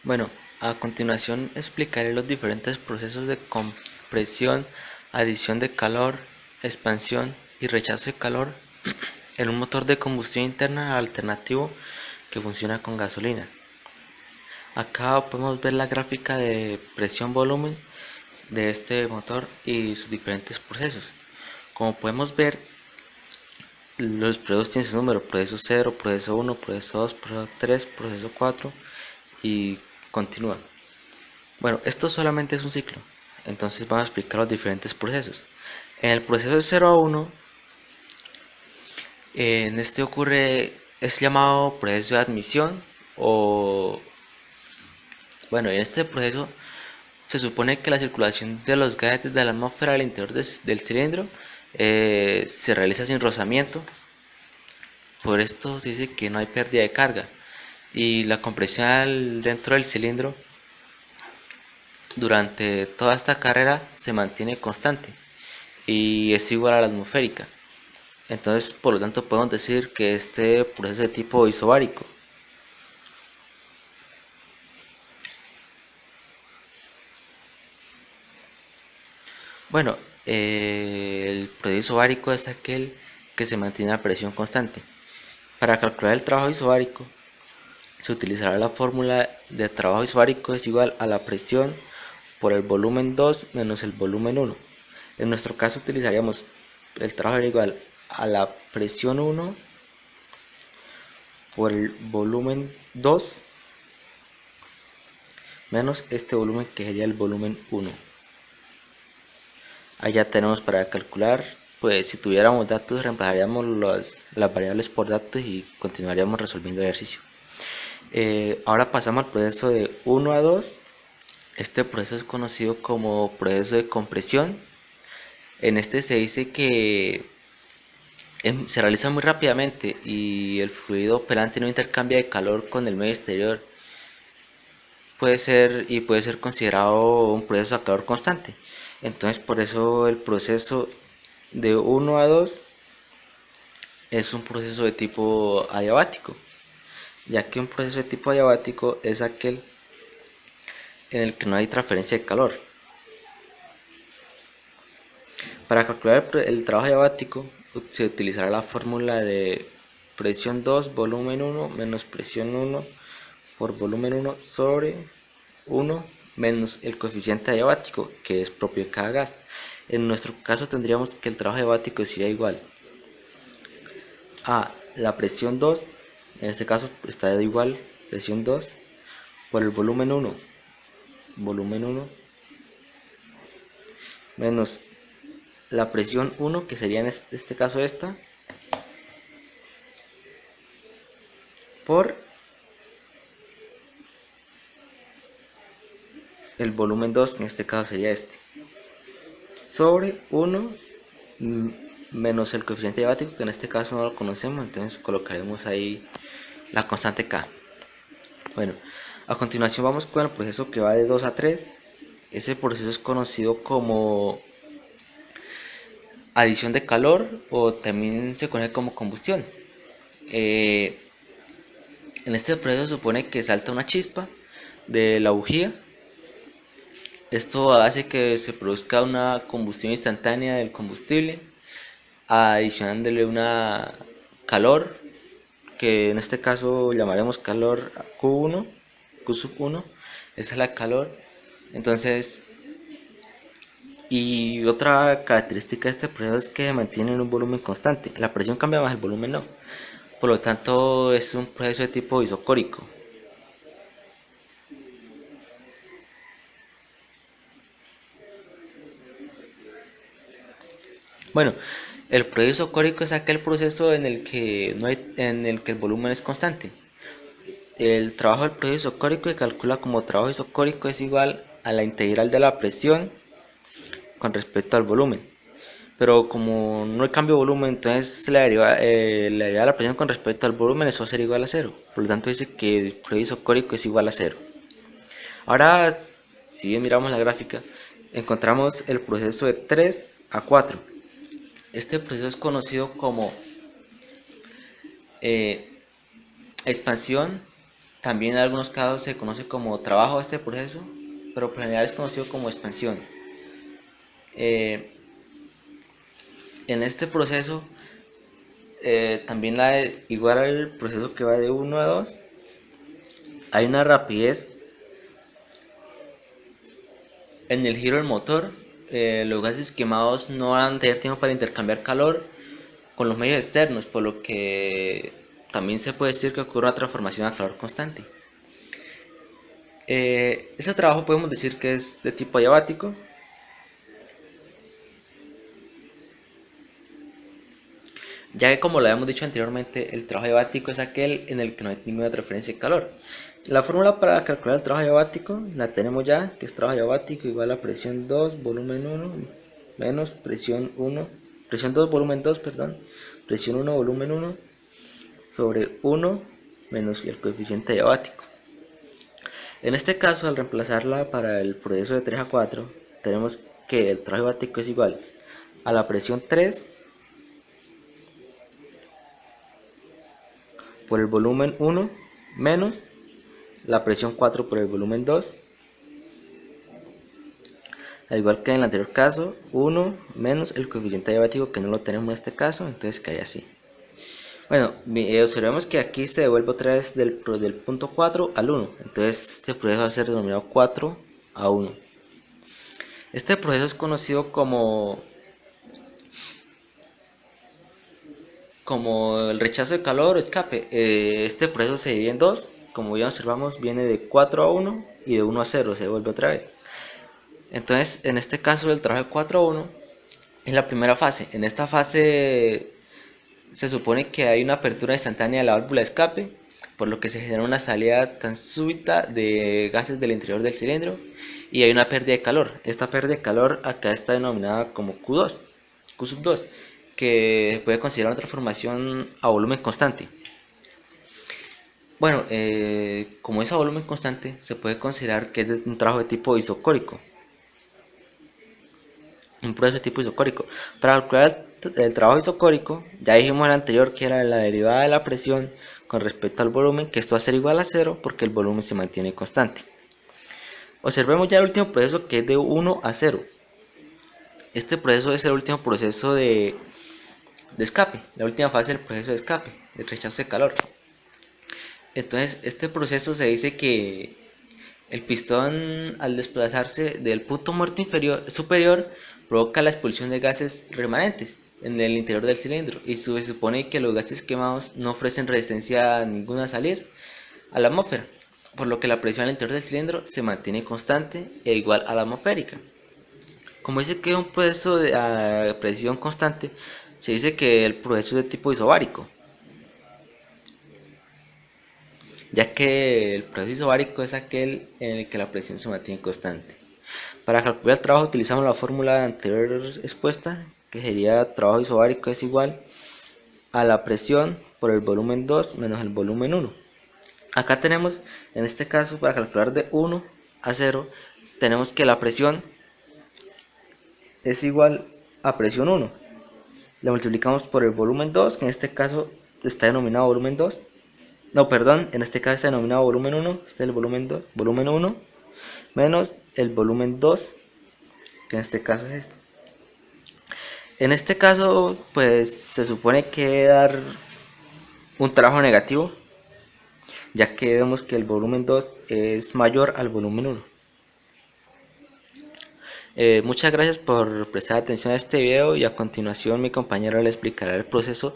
Bueno, a continuación explicaré los diferentes procesos de compresión, adición de calor, expansión y rechazo de calor en un motor de combustión interna alternativo que funciona con gasolina. Acá podemos ver la gráfica de presión-volumen de este motor y sus diferentes procesos. Como podemos ver, los procesos tienen su número: proceso 0, proceso 1, proceso 2, proceso 3, proceso 4 y continúa. Bueno, esto solamente es un ciclo, entonces vamos a explicar los diferentes procesos. En el proceso de 0 a 1, en este ocurre, es llamado proceso de admisión o, bueno, en este proceso se supone que la circulación de los gases de la atmósfera al interior del cilindro se realiza sin rozamiento. Por esto se dice que no hay pérdida de carga y la compresión dentro del cilindro durante toda esta carrera se mantiene constante y es igual a la atmosférica. Entonces, por lo tanto, podemos decir que este proceso es de tipo isobárico. Bueno, el proceso isobárico es aquel que se mantiene a presión constante. Para calcular el trabajo isobárico, se utilizará la fórmula de trabajo isobárico es igual a la presión por el volumen 2 menos el volumen 1. En nuestro caso utilizaríamos el trabajo igual a la presión 1 por el volumen 2 menos este volumen que sería el volumen 1. Allá tenemos para calcular, pues si tuviéramos datos reemplazaríamos las variables por datos y continuaríamos resolviendo el ejercicio. Ahora pasamos al proceso de 1 a 2. Este proceso es conocido como proceso de compresión. En este se dice que se realiza muy rápidamente y el fluido operante no intercambia de calor con el medio exterior. Puede ser considerado un proceso a calor constante. Entonces, por eso el proceso de 1 a 2 es un proceso de tipo adiabático, ya que un proceso de tipo adiabático es aquel en el que no hay transferencia de calor. Para calcular el trabajo adiabático se utilizará la fórmula de presión 2 volumen 1 menos presión 1 por volumen 1 sobre 1 menos el coeficiente adiabático, que es propio de cada gas. En nuestro caso tendríamos que el trabajo adiabático sería igual a la presión 2, en este caso está igual presión 2 por el volumen 1 menos la presión 1, que sería en este caso esta, por el volumen 2, en este caso sería este, sobre 1 menos el coeficiente adiabático, que en este caso no lo conocemos, entonces colocaremos ahí la constante K. Bueno, a continuación vamos con el proceso que va de 2 a 3. Ese proceso es conocido como adición de calor o también se conoce como combustión. En este proceso se supone que salta una chispa de la bujía. Esto hace que se produzca una combustión instantánea del combustible, adicionándole una calor, que en este caso llamaremos calor Q1, Q1, esa es la calor. Entonces, y otra característica de este proceso es que mantiene un volumen constante. La presión cambia más, el volumen no. Por lo tanto, es un proceso de tipo isocórico. Bueno, el proceso isocórico es aquel proceso en el que el volumen es constante. El trabajo del proceso isocórico se calcula como trabajo isocórico es igual a la integral de la presión con respecto al volumen. Pero como no hay cambio de volumen, entonces la derivada de la presión con respecto al volumen, eso va a ser igual a 0. Por lo tanto dice que el proceso isocórico es igual a 0. Ahora, si bien miramos la gráfica, encontramos el proceso de 3 a 4. Este proceso es conocido como expansión, También en algunos casos se conoce como trabajo este proceso, pero por lo general es conocido como expansión. Eh, en este proceso, también igual al proceso que va de 1 a 2, hay una rapidez en el giro del motor. Los gases quemados no van a tener tiempo para intercambiar calor con los medios externos, por lo que también se puede decir que ocurre una transformación a calor constante. Ese trabajo podemos decir que es de tipo adiabático, ya que, como lo habíamos dicho anteriormente, el trabajo adiabático es aquel en el que no hay ninguna transferencia de calor. La fórmula para calcular el trabajo adiabático la tenemos ya, que es trabajo adiabático igual a presión 2 volumen 1 menos presión 1, presión 2 volumen 2, perdón, presión 1 volumen 1 sobre 1 menos el coeficiente adiabático. En este caso, al reemplazarla para el proceso de 3 a 4, tenemos que el trabajo adiabático es igual a la presión 3 por el volumen 1 menos la presión 4 por el volumen 2, al igual que en el anterior caso, 1 menos el coeficiente adiabático, que no lo tenemos en este caso, entonces quedaría así. Bueno, observemos que aquí se devuelve otra vez del punto 4 al 1, entonces este proceso va a ser denominado 4 a 1. Este proceso es conocido como el rechazo de calor o escape. Este proceso se divide en dos, como ya observamos, viene de 4 a 1 y de 1 a 0, se devuelve otra vez. Entonces, en este caso, el trabajo de 4 a 1 es la primera fase. En esta fase se supone que hay una apertura instantánea de la válvula de escape, por lo que se genera una salida tan súbita de gases del interior del cilindro y hay una pérdida de calor. Esta pérdida de calor acá está denominada como Q2, Q sub 2, que se puede considerar una transformación a volumen constante. Bueno, como es a volumen constante, se puede considerar que es un trabajo de tipo isocórico. Un proceso de tipo isocórico. Para calcular el trabajo isocórico, ya dijimos el anterior que era la derivada de la presión con respecto al volumen, que esto va a ser igual a 0 porque el volumen se mantiene constante. Observemos ya el último proceso, que es de 1 a 0. Este proceso es el último proceso de escape, la última fase del proceso de escape, de rechazo de calor. Entonces, este proceso se dice que el pistón, al desplazarse del punto muerto superior, provoca la expulsión de gases remanentes en el interior del cilindro, y se supone que los gases quemados no ofrecen resistencia ninguna a salir a la atmósfera, por lo que la presión al interior del cilindro se mantiene constante e igual a la atmosférica. Como dice que es un proceso de presión constante, se dice que el proceso es de tipo isobárico, ya que el proceso isobárico es aquel en el que la presión se mantiene constante. Para calcular el trabajo utilizamos la fórmula anterior expuesta, que sería trabajo isobárico es igual a la presión por el volumen 2 menos el volumen 1. Acá tenemos, en este caso, para calcular de 1 a 0, tenemos que la presión es igual a presión 1. La multiplicamos por el volumen 2, que en este caso está denominado volumen 2. No, perdón, en este caso está denominado volumen 1, este es el volumen 2, volumen 1, menos el volumen 2, que en este caso es este. En este caso, pues se supone que debe dar un trabajo negativo, ya que vemos que el volumen 2 es mayor al volumen 1. Muchas gracias por prestar atención a este video, y a continuación mi compañero le explicará el proceso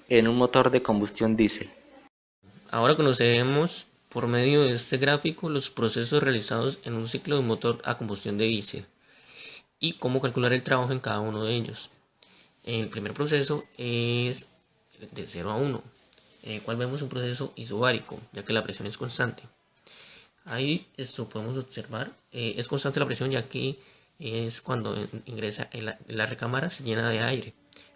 en un motor de combustión diésel. Ahora conoceremos por medio de este gráfico los procesos realizados en un ciclo de motor a combustión de diésel y cómo calcular el trabajo en cada uno de ellos. El primer proceso es de 0 a 1, en el cual vemos un proceso isobárico, ya que la presión es constante. Ahí esto podemos observar, es constante la presión, ya que es cuando ingresa en la recámara, se llena de aire.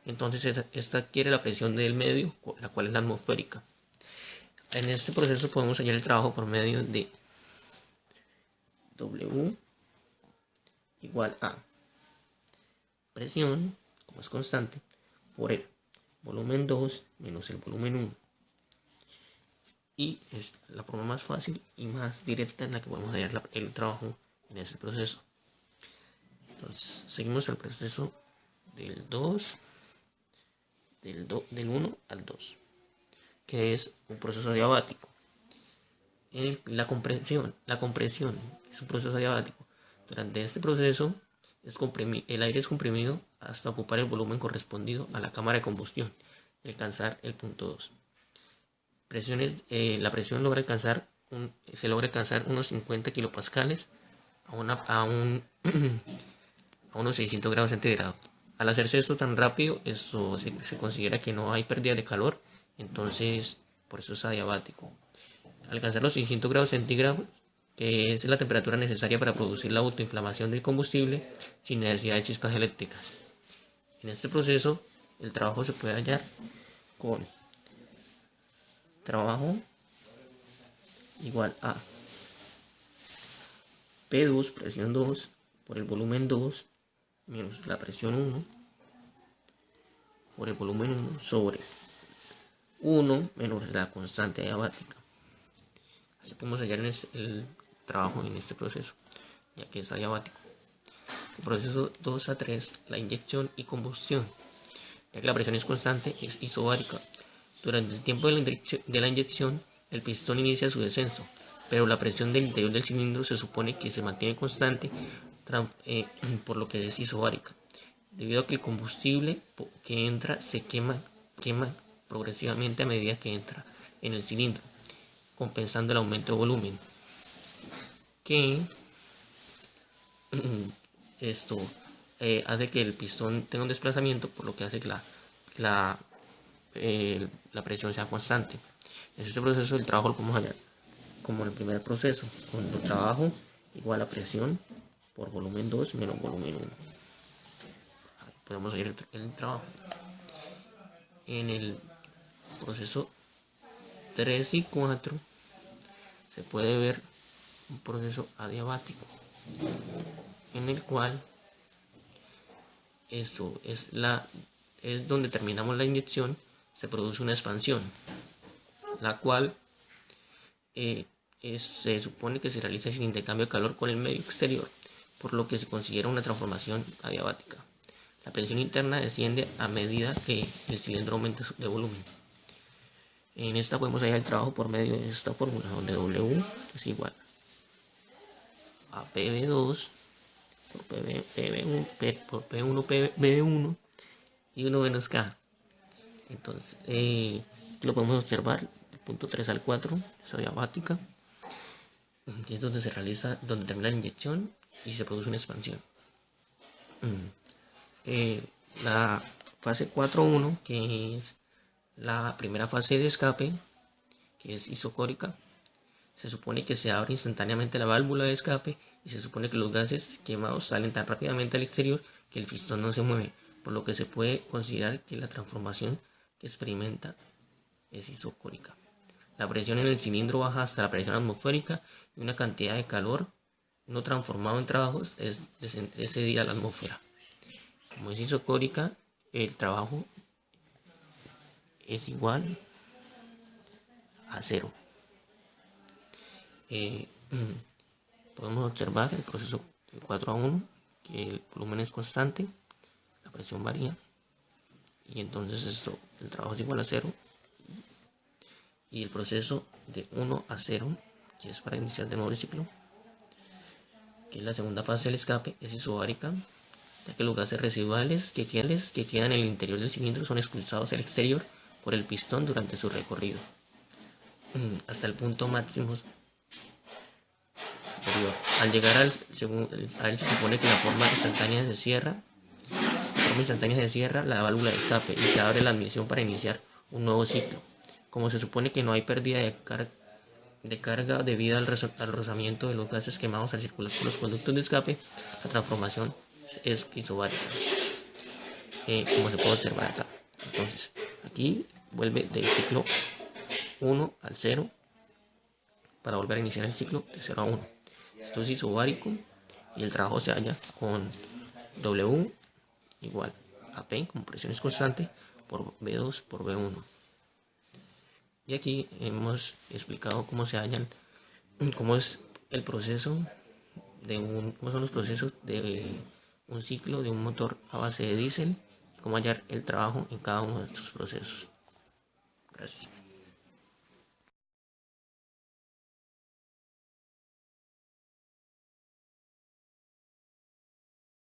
Entonces esta adquiere la presión del medio, la cual es la atmosférica. En este proceso podemos hallar el trabajo por medio de W igual a presión, como es constante, por el volumen 2 menos el volumen 1. y es la forma más fácil y más directa en la que podemos hallar el trabajo en este proceso. Entonces seguimos el proceso del 1 al 2, que es un proceso adiabático. La compresión es un proceso adiabático. Durante este proceso el aire es comprimido hasta ocupar el volumen correspondido a la cámara de combustión y alcanzar el punto 2. La presión se logra alcanzar unos 50 kilopascales a unos 600 grados centígrados. Al hacerse esto tan rápido, esto se considera que no hay pérdida de calor, entonces por eso es adiabático. Alcanzar los 600 grados centígrados, que es la temperatura necesaria para producir la autoinflamación del combustible sin necesidad de chispas eléctricas. En este proceso, el trabajo se puede hallar con trabajo igual a P2, presión 2, por el volumen 2, menos la presión 1, por el volumen 1, sobre 1 menos la constante adiabática. Así podemos hallar el trabajo en este proceso, ya que es adiabático. El proceso 2 a 3, la inyección y combustión, ya que la presión es constante, es isobárica. Durante el tiempo de la inyección, el pistón inicia su descenso, pero la presión del interior del cilindro se supone que se mantiene constante, por lo que es isobárica, debido a que el combustible que entra se quema progresivamente a medida que entra en el cilindro, compensando el aumento de volumen, que esto hace que el pistón tenga un desplazamiento, por lo que hace que la presión sea constante. En este proceso el trabajo lo podemos hallar como en el primer proceso, cuando el trabajo igual a presión por volumen 2 menos volumen 1. Podemos hallar el trabajo. En el proceso 3 y 4 se puede ver un proceso adiabático, en el cual esto es donde terminamos la inyección, se produce una expansión, la cual se supone que se realiza sin intercambio de calor con el medio exterior, por lo que se considera una transformación adiabática. La presión interna desciende a medida que el cilindro aumenta de volumen. En esta podemos hallar el trabajo por medio de esta fórmula, donde W es igual a PV2 por P1 PV1 y 1 menos K. Entonces, lo podemos observar, el punto 3 al 4 es adiabática, que es donde termina la inyección y se produce una expansión. La fase 4.1, que es la primera fase de escape, que es isocórica, se supone que se abre instantáneamente la válvula de escape y se supone que los gases quemados salen tan rápidamente al exterior que el pistón no se mueve, por lo que se puede considerar que la transformación que experimenta es isocórica. La presión en el cilindro baja hasta la presión atmosférica y una cantidad de calor no transformado en trabajos es cedida a la atmósfera. Como es isocórica, el trabajo es igual a 0. Podemos observar el proceso 4:1, que el volumen es constante, la presión varía, y entonces el trabajo es igual a 0. Y el proceso de 1 a 0, que es para iniciar de nuevo el ciclo, que es la segunda fase del escape, es isobárica, ya que los gases residuales que quedan en el interior del cilindro son expulsados al exterior por el pistón durante su recorrido hasta el punto máximo superior. Al llegar a él se supone que la forma instantánea se cierra la válvula de escape y se abre la admisión para iniciar un nuevo ciclo. Como se supone que no hay pérdida de carga debido al rozamiento de los gases quemados al circular por los conductos de escape, la transformación es isobárica, como se puede observar acá. Entonces, aquí vuelve del ciclo 1 al 0 para volver a iniciar el ciclo de 0 a 1. Esto es isobárico y el trabajo se halla con W igual a P, como presión es constante, por V2 por V1. Y aquí hemos explicado cómo es el proceso cómo son los procesos de un ciclo de un motor a base de diésel y cómo hallar el trabajo en cada uno de estos procesos. Gracias.